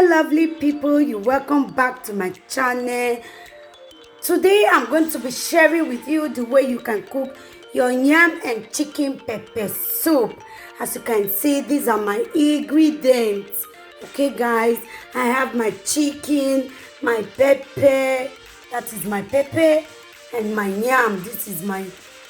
lovely people, you welcome back to my channel. Today I'm going to be sharing with you the way you can cook your yam and chicken pepper soup. As you can see, these are my ingredients. Okay guys, I have my chicken, my pepper, that is my pepper, and my yam. This is my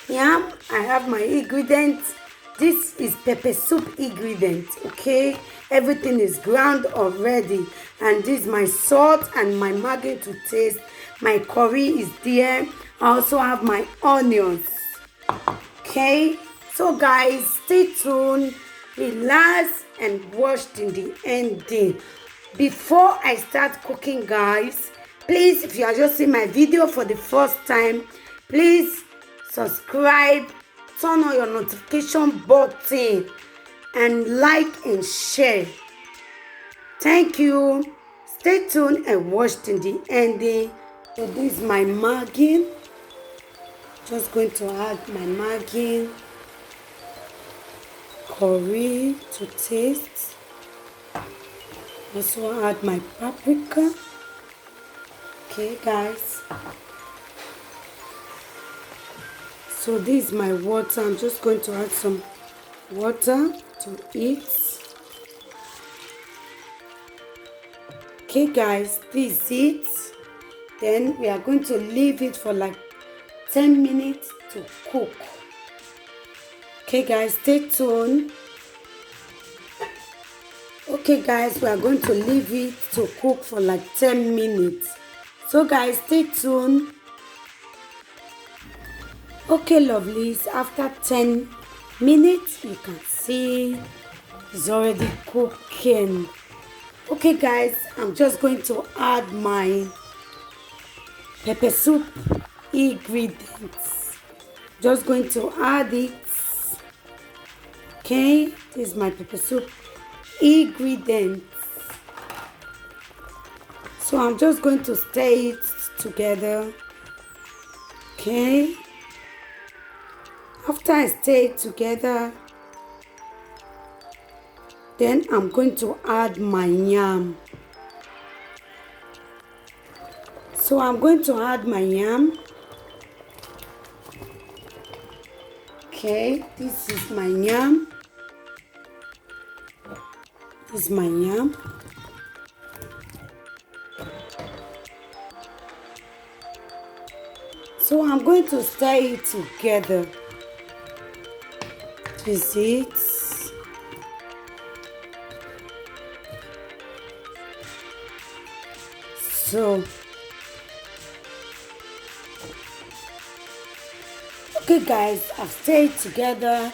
yam. I have my ingredients. This is pepper soup ingredients, okay? Everything is ground already. And this is my salt and my Maggi to taste. My curry is there. I also have my onions, okay? So guys, stay tuned, relax, and watch till the ending. Before I start cooking, guys, please, if you are just seeing my video for the first time, please subscribe, turn on your notification button, and like and share. Thank you. Stay tuned and watch till the ending. So this is my Maggi. Just going to add my Maggi, curry to taste. Also add my paprika. Okay guys. So this is my water. I'm just going to add some water to it. Okay guys, this is it. Then we are going to leave it for like 10 minutes to cook. Okay guys, stay tuned. Okay guys, we are going to leave it to cook for like 10 minutes. So guys, stay tuned. Okay lovelies, after 10 minutes you can see it's already cooking. Okay guys, I'm just going to add my pepper soup ingredients. Just going to add it. Okay, this is my pepper soup ingredients. So I'm just going to stir it together. Okay, after I stir it together, then I'm going to add my yam. So I'm going to add my yam. Okay, this is my yam. This is my yam. So I'm going to stir it together. This is it. So okay guys, I've stirred it together.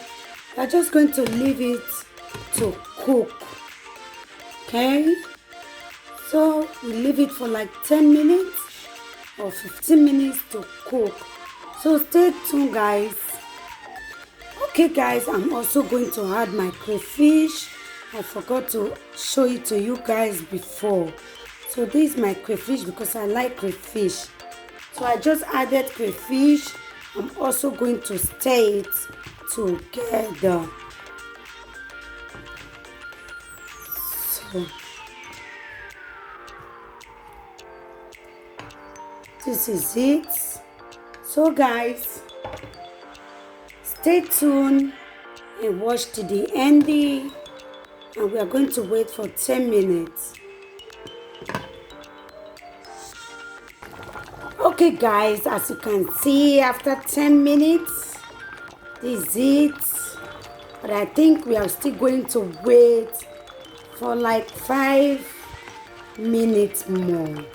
I'm just going to leave it to cook. Okay, so we leave it for like 10 minutes or 15 minutes to cook. So stay tuned guys. Okay guys, I'm also going to add my crayfish. I forgot to show it to you guys before. So this is my crayfish because I like crayfish. So I just added crayfish. I'm also going to stir it together. So this is it. So guys, stay tuned and watch to the ending, and we are going to wait for 10 minutes. Okay guys, as you can see, after 10 minutes, this is it. But I think we are still going to wait for like 5 minutes more.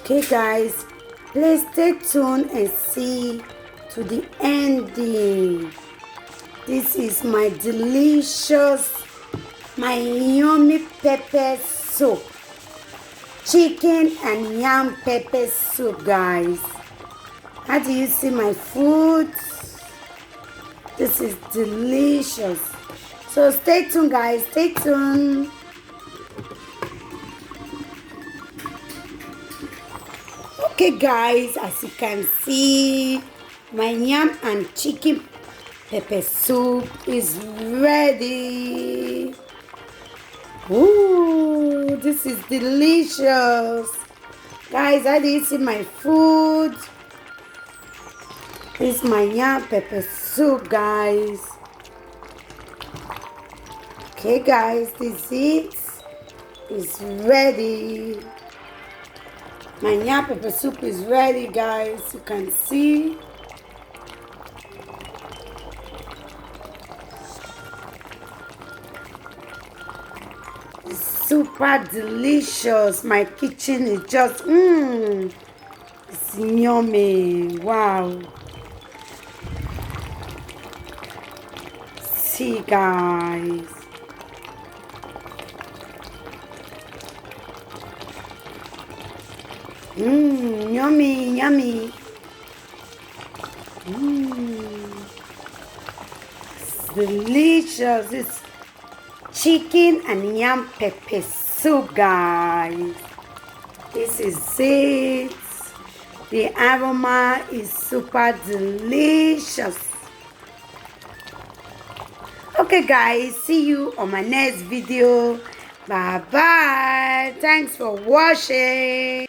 Okay guys, please stay tuned and see to the ending. This is my delicious, my yummy pepper soup. Chicken and yam pepper soup, guys. How do you see my food? This is delicious. So stay tuned guys, stay tuned. Okay guys, as you can see, my yam and chicken pepper soup is ready. Ooh, this is delicious. Guys, how do you see my food? This is my yam pepper soup, guys. Okay, guys, this is ready. My yam pepper soup is ready, guys. You can see. It's super delicious. My kitchen is just, it's yummy. Wow. See, guys. Yummy, yummy. It's delicious. It's chicken and yam pepper soup, guys. This is it. The aroma is super delicious. Okay, guys, see you on my next video. Bye bye. Thanks for watching.